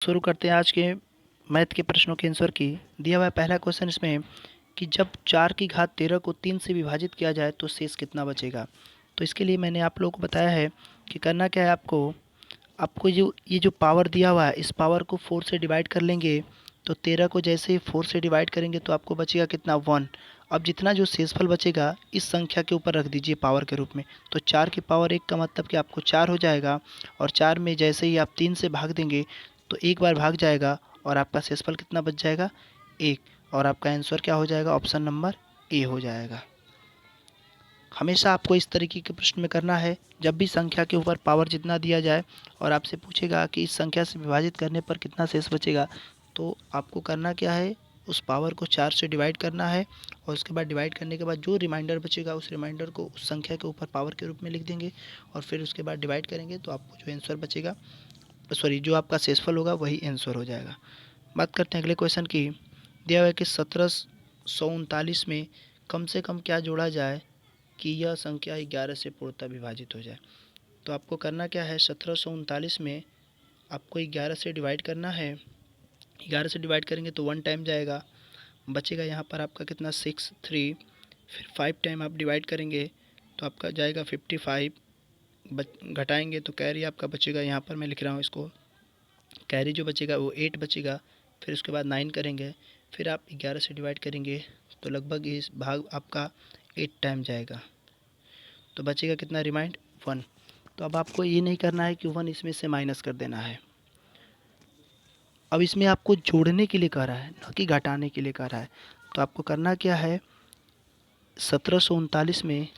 शुरू करते हैं आज के मैथ के प्रश्नों के आंसर की। दिया हुआ है पहला क्वेश्चन इसमें कि जब 4 की घात 13 को 3 से विभाजित किया जाए तो शेष कितना बचेगा। तो इसके लिए मैंने आप लोगों को बताया है कि करना क्या है। आपको आपको जो ये जो पावर दिया हुआ है इस पावर को 4 से डिवाइड कर लेंगे। तो 13 को जैसे ही 4 से डिवाइड करेंगे तो आपको बचेगा कितना 1। अब जितना जो शेषफल बचेगा इस संख्या के ऊपर रख दीजिए पावर के रूप में। तो 4 की पावर 1 का मतलब कि आपको 4 हो जाएगा, और 4 में जैसे ही आप 3 से भाग देंगे तो एक बार भाग जाएगा और आपका शेषफल कितना बच जाएगा 1। और आपका आंसर क्या हो जाएगा, ऑप्शन नंबर ए हो जाएगा। हमेशा आपको इस तरीके के प्रश्न में करना है। जब भी संख्या के ऊपर पावर जितना दिया जाए और आपसे पूछेगा कि इस संख्या से विभाजित करने पर कितना शेष बचेगा, तो आपको करना क्या है, उस पावर को 4 से डिवाइड करना है और उसके बाद डिवाइड करने के बाद जो रिमाइंडर बचेगा उस रिमाइंडर को उस संख्या के ऊपर पावर के रूप में लिख देंगे और फिर उसके बाद डिवाइड करेंगे तो आपको जो आंसर बचेगा, सॉरी जो आपका शेषफल होगा वही आंसर हो जाएगा। बात करते हैं अगले क्वेश्चन की। दिया हुआ है कि 1739 में कम से कम क्या जोड़ा जाए कि यह संख्या 11 से पूर्णतः विभाजित हो जाए। तो आपको करना क्या है, 1739 में आपको 11 से डिवाइड करना है। 11 से डिवाइड करेंगे तो 1 टाइम जाएगा, बचेगा यहाँ पर आपका कितना 63। फिर 5 टाइम आप डिवाइड करेंगे तो आपका जाएगा 55। घटाएंगे तो कैरी आपका बचेगा, यहाँ पर मैं लिख रहा हूँ इसको, कैरी जो बचेगा वो 8 बचेगा। फिर उसके बाद 9 करेंगे, फिर आप 11 से डिवाइड करेंगे तो लगभग इस भाग आपका 8 टाइम जाएगा, तो बचेगा कितना रिमाइंड 1। तो अब आपको ये नहीं करना है कि 1 इसमें से माइनस कर देना है। अब इसमें आपको जोड़ने के लिए कह रहा है, न कि घटाने के लिए कह रहा है। तो आपको करना क्या है, 1739 में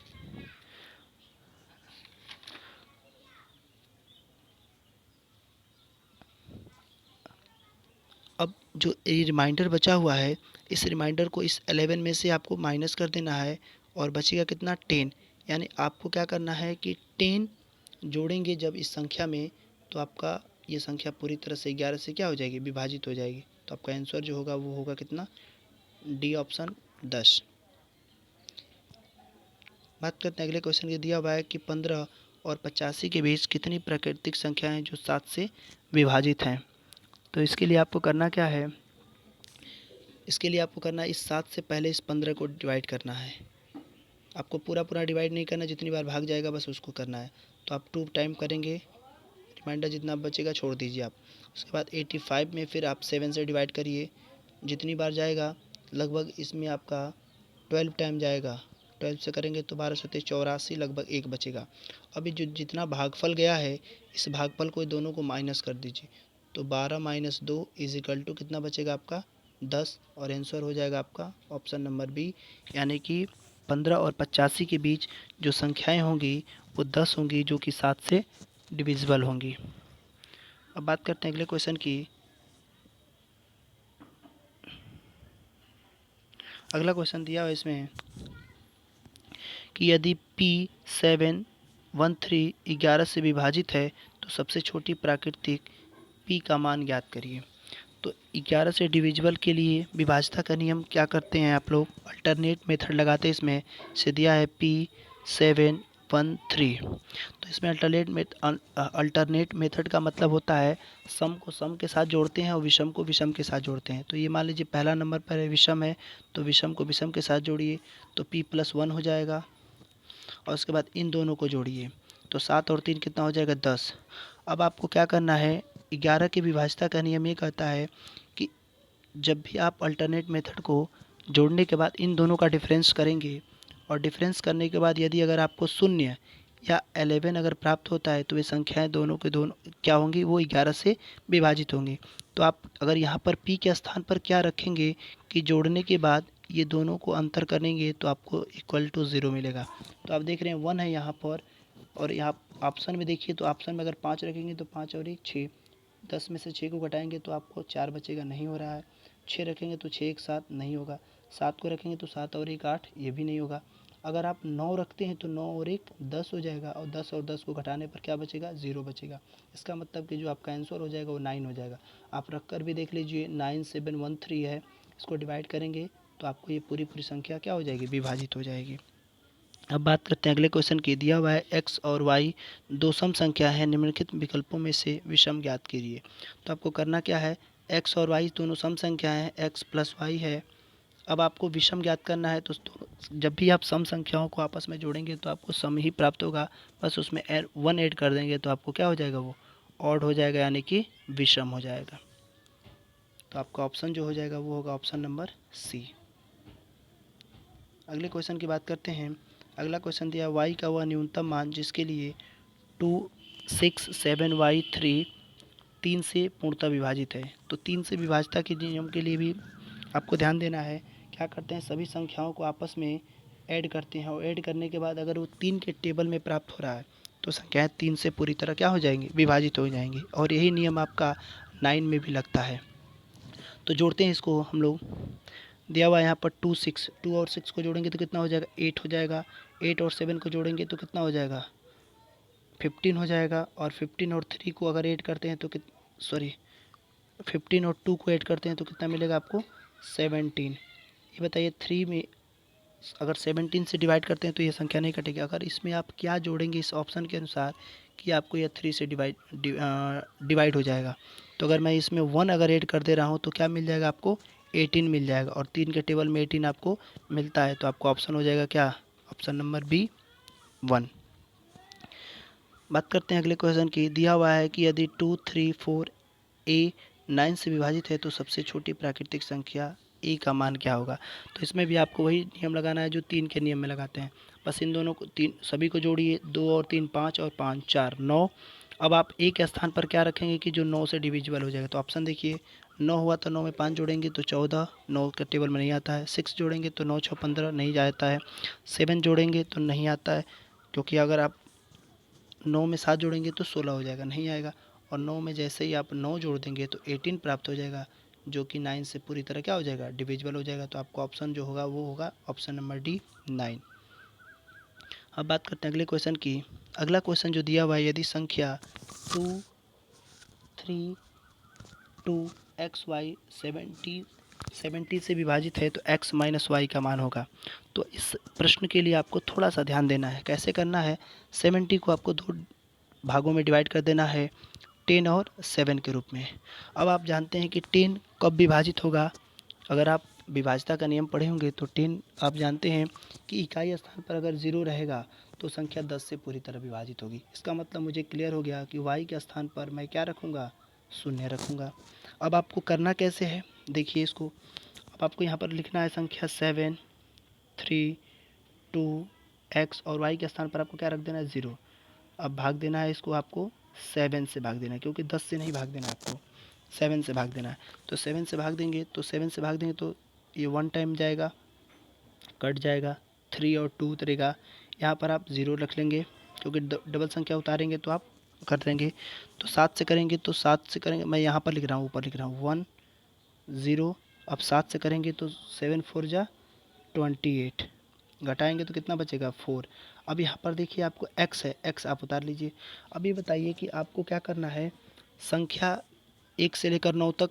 अब जो ये रिमाइंडर बचा हुआ है इस रिमाइंडर को इस 11 में से आपको माइनस कर देना है और बचेगा कितना 10। यानी आपको क्या करना है कि 10 जोड़ेंगे जब इस संख्या में तो आपका ये संख्या पूरी तरह से 11 से क्या हो जाएगी, विभाजित हो जाएगी। तो आपका आंसर जो होगा वो होगा कितना, डी ऑप्शन 10। बात करते हैं अगले क्वेश्चन के। दिया हुआ है कि 15 और 85 के बीच कितनी प्राकृतिक संख्या हैं जो 7 से विभाजित हैं। तो इसके लिए आपको करना क्या है, इसके लिए आपको करना है इस 7 से पहले इस 15 को डिवाइड करना है। आपको पूरा पूरा डिवाइड नहीं करना, जितनी बार भाग जाएगा बस उसको करना है। तो आप 2 टाइम करेंगे, रिमाइंडर जितना बचेगा छोड़ दीजिए आप। उसके बाद 85 में फिर आप 7 से डिवाइड करिए, जितनी बार जाएगा लगभग इसमें आपका 12 टाइम जाएगा। 12 से करेंगे तो 12 सत्ते 84, लगभग 1 बचेगा। अभी जो जितना भागफल गया है इस भागफल को दोनों को माइनस कर दीजिए। तो 12 माइनस 2 इज इक्वल टू कितना बचेगा आपका 10, और आंसर हो जाएगा आपका ऑप्शन नंबर बी। यानी कि 15 और 85 के बीच जो संख्याएं होंगी वो 10 होंगी जो कि 7 से डिविजिबल होंगी। अब बात करते हैं अगले क्वेश्चन की। अगला क्वेश्चन दिया हुआ इसमें कि यदि P713 11 से विभाजित है तो सबसे छोटी प्राकृतिक P का मान ज्ञात करिए। तो 11 से डिविजिबल के लिए विभाज्यता का नियम क्या करते हैं आप लोग, अल्टरनेट मेथड लगाते हैं। इसमें से दिया है P713। तो इसमें अल्टरनेट मेथड का मतलब होता है सम को सम के साथ जोड़ते हैं और विषम को विषम के साथ जोड़ते हैं। तो ये मान लीजिए पहला नंबर पर है विषम है, तो विषम को विषम के साथ जोड़िए तो P+1 हो जाएगा, और उसके बाद इन दोनों को जोड़िए तो 7 और 3 कितना हो जाएगा 10। अब आपको क्या करना है, 11 की विभाज्यता का नियम ये कहता है कि जब भी आप अल्टरनेट मेथड को जोड़ने के बाद इन दोनों का डिफरेंस करेंगे और डिफरेंस करने के बाद यदि अगर आपको 0 या 11 अगर प्राप्त होता है तो वे संख्याएं दोनों के दोनों क्या होंगी, वो 11 से विभाजित होंगी। तो आप अगर यहाँ पर p के स्थान पर क्या रखेंगे कि जोड़ने के बाद ये दोनों को अंतर करेंगे तो आपको इक्वल टू 0 मिलेगा। तो आप देख रहे हैं 1 है यहाँ पर, और यहाँ ऑप्शन में देखिए तो ऑप्शन में अगर 5 रखेंगे तो 5 और 1 6, 10 में से 6 को घटाएंगे तो आपको 4 बचेगा, नहीं हो रहा है। 6 रखेंगे तो 6 एक 7 नहीं होगा, 7 को रखेंगे तो 7 और 1 8, ये भी नहीं होगा। अगर आप 9 रखते हैं तो 9 और 1 10 हो जाएगा, और 10 और 10 को घटाने पर क्या बचेगा 0 बचेगा। इसका मतलब कि जो आपका आंसर हो जाएगा वो 9 हो जाएगा। आप रख कर भी देख लीजिए 9713 है, इसको डिवाइड करेंगे तो आपको ये पूरी पूरी संख्या क्या हो जाएगी, विभाजित हो जाएगी। अब बात करते हैं अगले क्वेश्चन की। दिया हुआ है x और y दो सम संख्या है, निम्नलिखित विकल्पों में से विषम ज्ञात कीजिए। तो आपको करना क्या है, x और y दोनों सम संख्या हैं, x प्लस वाई है। अब आपको विषम ज्ञात करना है, तो जब भी आप सम संख्याओं को आपस में जोड़ेंगे तो आपको सम ही प्राप्त होगा, बस उसमें 1 ऐड कर देंगे तो आपको क्या हो जाएगा, वो ऑड हो जाएगा, यानी कि विषम हो जाएगा। तो आपका ऑप्शन जो हो जाएगा वो होगा ऑप्शन नंबर सी। अगले क्वेश्चन की बात करते हैं। अगला क्वेश्चन दिया y का वह न्यूनतम मान जिसके लिए 2 6 7 y 3 3 से पूर्णतः विभाजित है। तो 3 से विभाजता के नियम के लिए भी आपको ध्यान देना है। क्या करते हैं, सभी संख्याओं को आपस में ऐड करते हैं और ऐड करने के बाद अगर वो 3 के टेबल में प्राप्त हो रहा है तो संख्याएं 3 से पूरी तरह क्या हो जाएंगी, विभाजित हो जाएंगी। और यही नियम आपका 9 में भी लगता है। तो जोड़ते हैं इसको हम लोग। दिया हुआ है यहाँ पर 2 और 6 को जोड़ेंगे तो कितना हो जाएगा, 8 हो जाएगा। 8 और 7 को जोड़ेंगे तो कितना हो जाएगा, 15 हो जाएगा। और 15 और 3 को अगर ऐड करते हैं तो 15 और 2 को ऐड करते हैं तो कितना मिलेगा आपको, 17। ये बताइए 3 में अगर 17 से डिवाइड करते हैं तो ये संख्या नहीं कटेगी। अगर इसमें आप क्या जोड़ेंगे इस ऑप्शन के अनुसार कि आपको यह 3 से डिवाइड हो जाएगा। तो अगर मैं इसमें 1 अगर ऐड कर दे रहा हूँ तो क्या मिल जाएगा आपको, 18 मिल जाएगा। और 3 के टेबल में 18 आपको मिलता है, तो आपको ऑप्शन हो जाएगा क्या, ऑप्शन नंबर बी 1। बात करते हैं अगले क्वेश्चन की। दिया हुआ है कि यदि 2 3 4 ए 9 से विभाजित है तो सबसे छोटी प्राकृतिक संख्या ए का मान क्या होगा। तो इसमें भी आपको वही नियम लगाना है जो 3 के नियम में लगाते हैं। बस इन दोनों को सभी को जोड़िए, 2 और 3 5 और 5 4 9। अब आप ए के स्थान पर क्या रखेंगे कि जो 9 से डिविजिबल हो जाएगा। तो ऑप्शन देखिए, 9 हुआ तो 9 में 5 जोड़ेंगे तो 14, 9 के टेबल में नहीं आता है। 6 जोड़ेंगे तो 9 6 15 नहीं जाता है। 7 जोड़ेंगे तो नहीं आता है, क्योंकि अगर आप 9 में 7 जोड़ेंगे तो 16 हो जाएगा, नहीं आएगा। और 9 में जैसे ही आप 9 जोड़ देंगे तो 18 प्राप्त हो जाएगा, जो कि 9 से पूरी तरह क्या हो जाएगा, डिविजिबल हो जाएगा। तो आपका ऑप्शन जो होगा वो होगा ऑप्शन नंबर डी 9। अब बात करते हैं अगले क्वेश्चन की। अगला क्वेश्चन जो दिया हुआ है, यदि संख्या 2 3 2 एक्स वाई 70 से विभाजित है तो x माइनस वाई का मान होगा। तो इस प्रश्न के लिए आपको थोड़ा सा ध्यान देना है। कैसे करना है, 70 को आपको दो भागों में डिवाइड कर देना है, 10 और 7 के रूप में। अब आप जानते हैं कि 10 कब विभाजित होगा। अगर आप विभाज्यता का नियम पढ़े होंगे तो 10 आप जानते हैं कि इकाई स्थान पर अगर 0 रहेगा तो संख्या 10 से पूरी तरह विभाजित होगी। इसका मतलब मुझे क्लियर हो गया कि y के स्थान पर मैं क्या रखूँगा, शून्य रखूँगा। अब आपको करना कैसे है, देखिए इसको। अब आपको यहाँ पर लिखना है संख्या 7 3 2 x और y के स्थान पर आपको क्या रख देना है, 0। अब भाग देना है इसको, आपको 7 से भाग देना है, क्योंकि 10 से नहीं भाग देना है, आपको 7 से भाग देना है। तो 7 से भाग देंगे तो ये 1 टाइम जाएगा, कट जाएगा, 3 और 2 उतरेगा। यहाँ पर आप 0 रख लेंगे, क्योंकि डबल संख्या उतारेंगे तो आप कर देंगे। तो 7 से करेंगे तो 7 से करेंगे, मैं यहाँ पर लिख रहा हूँ, ऊपर लिख रहा हूँ 1 0। अब 7 से करेंगे तो 7 4 जा 28, घटाएंगे तो कितना बचेगा 4। अब यहाँ पर देखिए आपको x है, x आप उतार लीजिए। अब ये बताइए कि आपको क्या करना है, संख्या 1 से लेकर 9 तक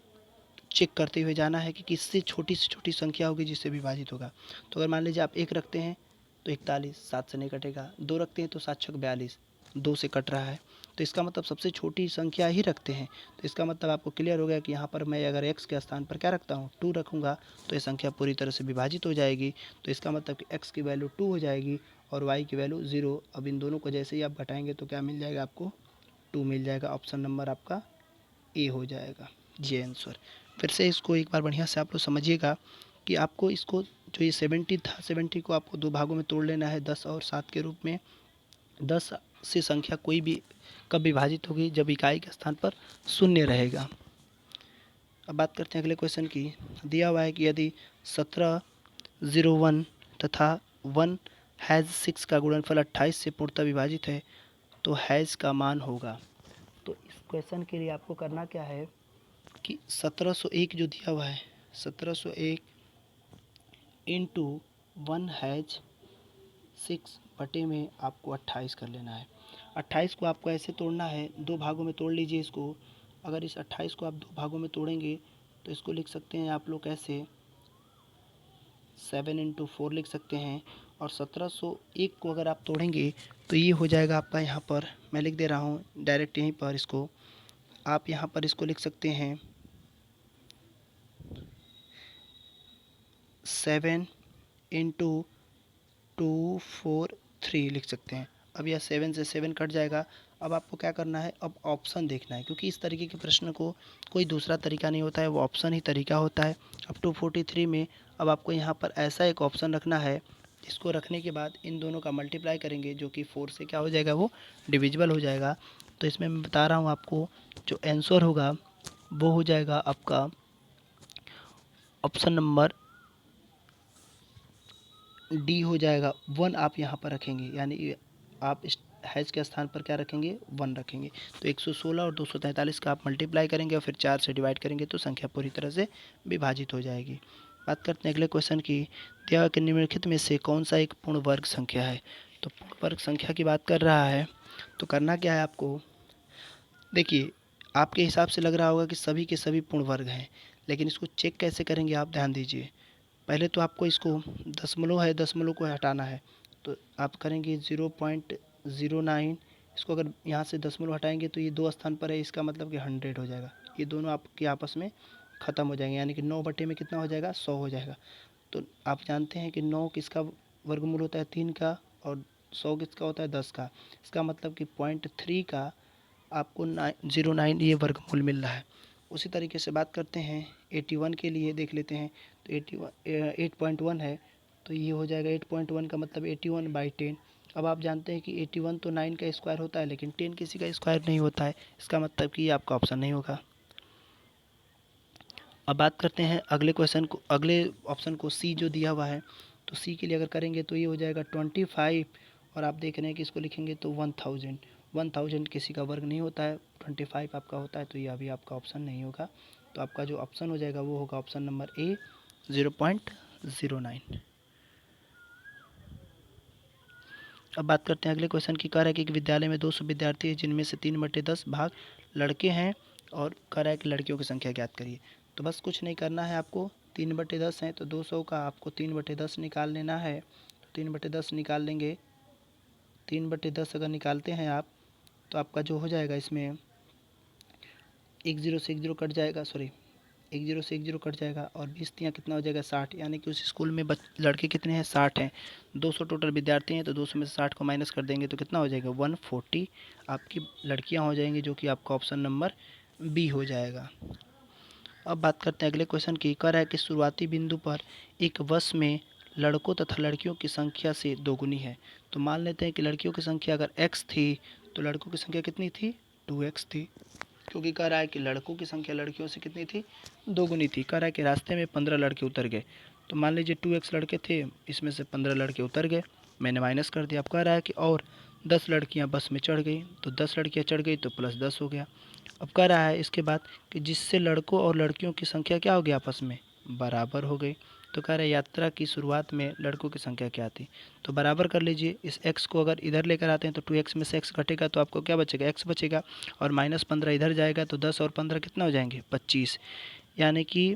चेक करते हुए जाना है कि किससे छोटी से छोटी संख्या होगी जिससे विभाजित होगा। तो अगर मान लीजिए आप 1 रखते हैं तो 41, 7 से नहीं कटेगा। 2 रखते हैं तो 7 छक 42, 2 से कट रहा है। तो इसका मतलब सबसे छोटी संख्या ही रखते हैं। तो इसका मतलब आपको क्लियर हो गया कि यहाँ पर मैं अगर x के स्थान पर क्या रखता हूँ, 2 रखूँगा तो ये संख्या पूरी तरह से विभाजित हो जाएगी। तो इसका मतलब कि x की वैल्यू 2 हो जाएगी और y की वैल्यू 0। अब इन दोनों को जैसे ही आप घटाएंगे तो क्या मिल जाएगा आपको, 2 मिल जाएगा। ऑप्शन नंबर आपका ए हो जाएगा, जी आंसर। फिर से इसको एक बार बढ़िया से आप लोग समझिएगा कि आपको इसको जो ये 70 था, 70 को आपको दो भागों में तोड़ लेना है, 10 और 7 के रूप में। 10 से संख्या कोई भी कब विभाजित होगी, जब इकाई के स्थान पर शून्य रहेगा। अब बात करते हैं अगले क्वेश्चन की। दिया हुआ है कि यदि 17 0 1 तथा 1 हैज़ 6 का गुणनफल 28 से पूर्णतः विभाजित है तो हैज़ का मान होगा। तो इस क्वेश्चन के लिए आपको करना क्या है कि 1701 जो दिया हुआ है, 1701 इंटू 1 हैज 6 बटे में आपको 28 कर लेना है। 28 को आपको ऐसे तोड़ना है, दो भागों में तोड़ लीजिए इसको। अगर इस 28 को आप दो भागों में तोड़ेंगे तो इसको लिख सकते हैं आप लोग कैसे, 7 इंटू 4 लिख सकते हैं। और 1701 को अगर आप तोड़ेंगे तो ये हो जाएगा आपका, यहाँ पर मैं लिख दे रहा हूँ डायरेक्ट यहीं पर इसको, आप यहाँ पर इसको लिख सकते हैं 7 इंटू 243 लिख सकते हैं। अब यह 7 से 7 कट जाएगा। अब आपको क्या करना है, अब ऑप्शन देखना है, क्योंकि इस तरीके के प्रश्न को कोई दूसरा तरीका नहीं होता है, वो ऑप्शन ही तरीका होता है। अब 243 में अब आपको यहाँ पर ऐसा एक ऑप्शन रखना है, जिसको रखने के बाद इन दोनों का मल्टीप्लाई करेंगे, जो कि 4 से क्या हो जाएगा, वो डिविजिबल हो जाएगा। तो इसमें मैं बता रहा हूँ आपको, जो आंसर होगा वो हो जाएगा आपका ऑप्शन नंबर डी हो जाएगा। 1 आप यहाँ पर रखेंगे, यानी आप इस हैश के स्थान पर क्या रखेंगे, 1 रखेंगे। तो 116 और 243 का आप मल्टीप्लाई करेंगे और फिर 4 से डिवाइड करेंगे तो संख्या पूरी तरह से विभाजित हो जाएगी। बात करते हैं अगले क्वेश्चन की। दिया के निम्नलिखित में से कौन सा एक पूर्ण वर्ग संख्या है। तो पूर्ण वर्ग संख्या की बात कर रहा है, तो करना क्या है आपको, देखिए आपके हिसाब से लग रहा होगा कि सभी के सभी पूर्ण वर्ग हैं, लेकिन इसको चेक कैसे करेंगे आप ध्यान दीजिए। पहले तो आपको इसको दशमलव है, दशमलव को हटाना है, तो आप करेंगे 0.09। इसको अगर यहाँ से दशमलव हटाएंगे तो ये 2 स्थान पर है, इसका मतलब कि 100 हो जाएगा। ये दोनों आपके आपस में ख़त्म हो जाएंगे, यानी कि 9 बटे में कितना हो जाएगा, 100 हो जाएगा। तो आप जानते हैं कि 9 किसका वर्गमूल होता है, 3 का, और 100 किसका होता है, 10 का। इसका मतलब कि 0.3 का आपको 09 ये वर्गमूल मिल रहा है। उसी तरीके से बात करते हैं 81 के लिए, देख लेते हैं। तो 8.1 है, तो ये हो जाएगा 8.1 का मतलब 81/10। अब आप जानते हैं कि 81 तो 9 का स्क्वायर होता है, लेकिन 10 किसी का स्क्वायर नहीं होता है, इसका मतलब कि ये आपका ऑप्शन नहीं होगा। अब बात करते हैं अगले क्वेश्चन को, अगले ऑप्शन को, सी जो दिया हुआ है। तो सी के लिए अगर करेंगे तो ये हो जाएगा 25, और आप देख रहे हैं कि इसको लिखेंगे तो 1000। 1000 किसी का वर्ग नहीं होता है, 25 आपका होता है, तो ये अभी आपका ऑप्शन नहीं होगा। तो आपका जो ऑप्शन हो जाएगा वो होगा ऑप्शन नंबर ए, 0.09। अब बात करते हैं अगले क्वेश्चन की। कह रहा है कि एक विद्यालय में 200 विद्यार्थी हैं, जिनमें से 3/10 भाग लड़के हैं, और कह रहा है कि लड़कियों की संख्या ज्ञात करिए। तो बस कुछ नहीं करना है आपको, 3/10 हैं तो 200 का आपको 3/10 निकाल लेना है। तो 3/10 निकाल लेंगे, 3/10 अगर निकालते हैं आप, तो आपका जो हो जाएगा इसमें 1 0 से 1 0 कट जाएगा, सॉरी 1 0 से 1 0 कट जाएगा, और 20 तियाँ कितना हो जाएगा, 60। यानी कि उस स्कूल में लड़के कितने हैं, 60 हैं। 200 टोटल विद्यार्थी हैं, तो 200 में से 60 को माइनस कर देंगे तो कितना हो जाएगा, 140 आपकी लड़कियां हो जाएंगी, जो कि आपका ऑप्शन नंबर बी हो जाएगा। अब बात करते हैं अगले क्वेश्चन की। कह रहा है कि शुरुआती बिंदु पर एक बस में लड़कों तथा लड़कियों की संख्या से दोगुनी है। तो मान लेते हैं कि लड़कियों की संख्या अगर x थी, तो लड़कों की संख्या कितनी थी, 2x थी, क्योंकि कह रहा है कि लड़कों की संख्या लड़कियों से कितनी थी, दोगुनी थी। कह रहा है कि रास्ते में 15 लड़के उतर गए। तो मान लीजिए 2x लड़के थे, इसमें से 15 लड़के उतर गए, मैंने माइनस कर दिया। अब कह रहा है कि और 10 लड़कियां बस में चढ़ गई, तो 10 लड़कियां चढ़ गई तो +10 हो गया। अब कह रहा है इसके बाद कि जिससे लड़कों और लड़कियों की संख्या क्या हो गई, आपस में बराबर हो गई। तो कह रहा है यात्रा की शुरुआत में लड़कों की संख्या क्या थी। तो बराबर कर लीजिए, इस x को अगर इधर लेकर आते हैं तो 2x में से x घटेगा तो आपको क्या बचेगा, x बचेगा, और -15 इधर जाएगा तो 10 और 15 कितना हो जाएंगे, 25। यानी कि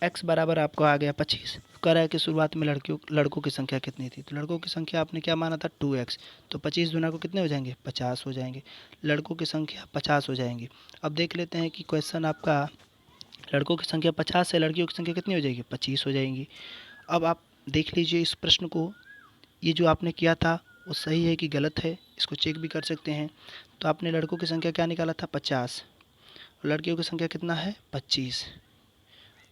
x बराबर आपको आ गया 25। कह रहा है कि शुरुआत में लड़कों की संख्या कितनी थी। तो लड़कों की संख्या आपने क्या माना था, 2x, तो 25 दूना को कितने हो जाएंगे, 50 हो जाएंगे। लड़कों की संख्या 50 हो जाएंगी। अब देख लेते हैं कि क्वेश्चन आपका, लड़कों की संख्या 50 है, लड़कियों की संख्या कितनी हो जाएगी, 25 हो जाएंगी। अब आप देख लीजिए इस प्रश्न को, ये जो आपने किया था वो सही है कि गलत है, इसको चेक भी कर सकते हैं। तो आपने लड़कों की संख्या क्या निकाला था, 50, और लड़कियों की संख्या कितना है, 25।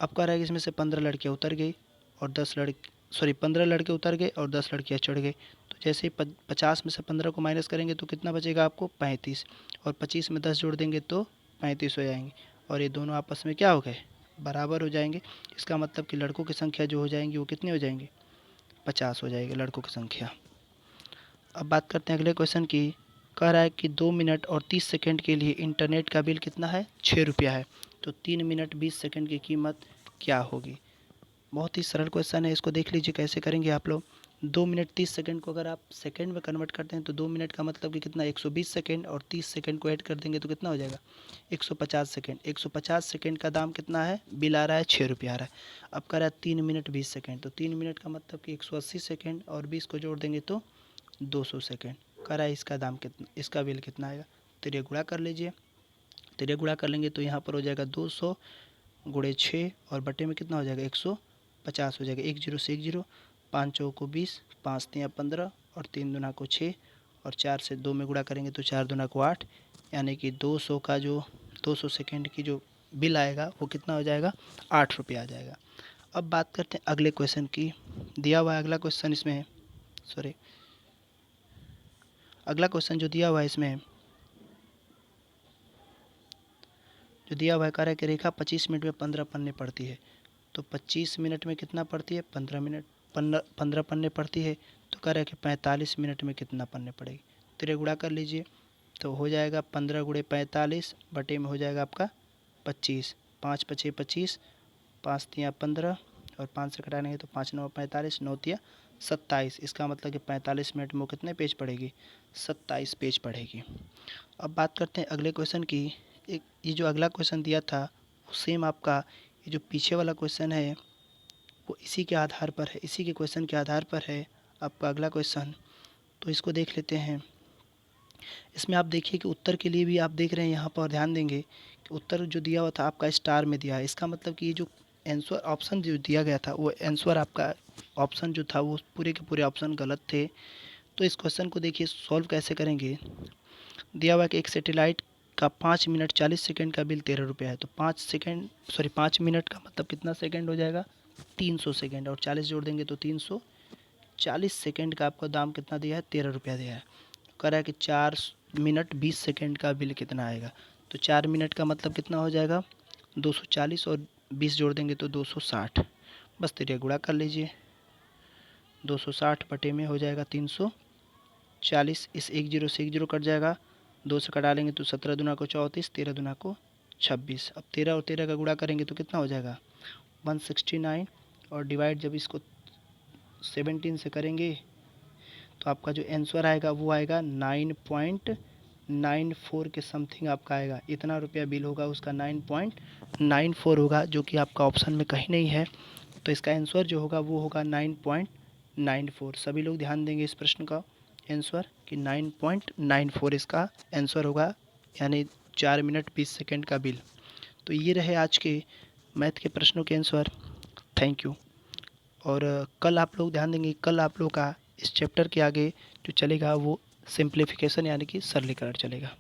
अब कह रहा है कि इसमें से 15 लड़कियाँ उतर गई और 15 लड़के उतर गए और 10 लड़कियाँ चढ़ गई। तो जैसे ही 50 में से 15 को माइनस करेंगे तो कितना बचेगा आपको, 35, और 25 में 10 जोड़ देंगे तो 35 हो जाएंगे, और ये दोनों आपस में क्या हो गए, बराबर हो जाएंगे। इसका मतलब कि लड़कों की संख्या जो हो जाएंगी वो कितनी हो जाएंगी, 50 हो जाएगी लड़कों की संख्या। अब बात करते हैं अगले क्वेश्चन की। कह रहा है कि 2 मिनट और 30 सेकंड के लिए इंटरनेट का बिल कितना है, 6 रुपया है। तो 3 मिनट 20 सेकंड की कीमत क्या होगी। बहुत ही सरल क्वेश्चन है, इसको देख लीजिए कैसे करेंगे आप लोग। 2 मिनट 30 सेकंड को अगर आप सेकंड में कन्वर्ट करते हैं तो 2 मिनट का मतलब कि कितना 120 सेकंड, और 30 सेकंड को ऐड कर देंगे तो कितना हो जाएगा 150 सेकंड। 150 सेकंड का दाम कितना है, बिल आ रहा है 6 रुपये आ रहा है। अब कर रहा है 3 मिनट 20 सेकंड, तो 3 मिनट का मतलब कि 180 सेकंड और 20 को जोड़ देंगे तो 200 सेकंड। कर रहा है इसका दाम कितना, इसका बिल कितना आएगा, तो ये गुणा कर लीजिए। तो ये गुणा कर लेंगे तो यहाँ पर हो जाएगा 200 गुणे 6 और बटे में कितना हो जाएगा 150 हो जाएगा। 1 जीरो से 1 जीरो, 5 चौक को 20, 5 तियाँ 15 और 3 दूना को 6 और 4 से 2 में गुणा करेंगे तो 4 दूना को 8, यानी कि 200 का जो 200 सेकेंड की जो बिल आएगा वो कितना हो जाएगा 8 रुपये आ जाएगा। अब बात करते हैं अगले क्वेश्चन की। दिया हुआ है अगला क्वेश्चन इसमें है, सॉरी अगला क्वेश्चन जो दिया हुआ है इसमें जो दिया हुआ है, कह रहा है कि रेखा 25 मिनट में 15 पन्ने पढ़ती है, तो 25 मिनट में कितना पढ़ती है 15 मिनट 15 पन्ने पढ़ती है, तो कह रहा है कि 45 मिनट में कितना पन्ने पड़ेगी। तो ये गुणा कर लीजिए, तो हो जाएगा 15 गुणे 45 बटे में हो जाएगा आपका 25, 5 पचे 25, 5 तियाँ 15 और 5 से घटाएंगे तो 5 9 45, 9 तियाँ 27। इसका मतलब कि 45 मिनट में वो कितने पेज पढ़ेगी 27 पेज पढ़ेगी। अब बात करते हैं अगले क्वेश्चन की। एक ये जो अगला क्वेश्चन दिया था वो सेम आपका ये जो पीछे वाला क्वेश्चन है वो इसी के आधार पर है, इसी के क्वेश्चन के आधार पर है आपका अगला क्वेश्चन। तो इसको देख लेते हैं। इसमें आप देखिए कि उत्तर के लिए भी आप देख रहे हैं यहाँ पर, ध्यान देंगे कि उत्तर जो दिया हुआ था आपका स्टार में दिया है। इसका मतलब कि ये जो आंसर ऑप्शन जो दिया गया था वो आंसर आपका ऑप्शन जो था वो पूरे के पूरे ऑप्शन गलत थे। तो इस क्वेश्चन को देखिए सॉल्व कैसे करेंगे। दिया हुआ है कि एक सैटेलाइट का 5 मिनट 40 सेकंड का बिल 13 रुपये है, तो 5 मिनट का मतलब कितना सेकंड हो जाएगा 300 सेकंड, और 40 जोड़ देंगे तो 340 सेकंड का आपका दाम कितना दिया है 13 रुपया दिया है। कह रहा है कि 4 मिनट 20 सेकंड का बिल कितना आएगा, तो 4 मिनट का मतलब कितना हो जाएगा 240 और 20 जोड़ देंगे तो 260। बस तेरे गुणा कर लीजिए, 260 बटे में हो जाएगा 340। इस 1 जीरो से 1 जीरो कट जाएगा, 2 से कटा लेंगे तो 17 दूना को 34, 13 दूना को 26। अब 13 और 13 का गुणा करेंगे तो कितना हो जाएगा 169, और डिवाइड जब इसको 17 से करेंगे तो आपका जो आंसर आएगा वो आएगा 9.94 के समथिंग आपका आएगा। इतना रुपया बिल होगा उसका 9.94 होगा, जो कि आपका ऑप्शन में कहीं नहीं है। तो इसका आंसर जो होगा वो होगा 9.94। सभी लोग ध्यान देंगे इस प्रश्न का आंसर कि 9.94 इसका आंसर होगा, यानी 4 मिनट 20 सेकेंड का बिल। तो ये रहे आज के मैथ के प्रश्नों के आंसर। Thank you. और कल आप लोग ध्यान देंगे, कल आप लोग का इस चैप्टर के आगे जो चलेगा वो सिंप्लीफिकेशन यानी कि सरलीकरण चलेगा।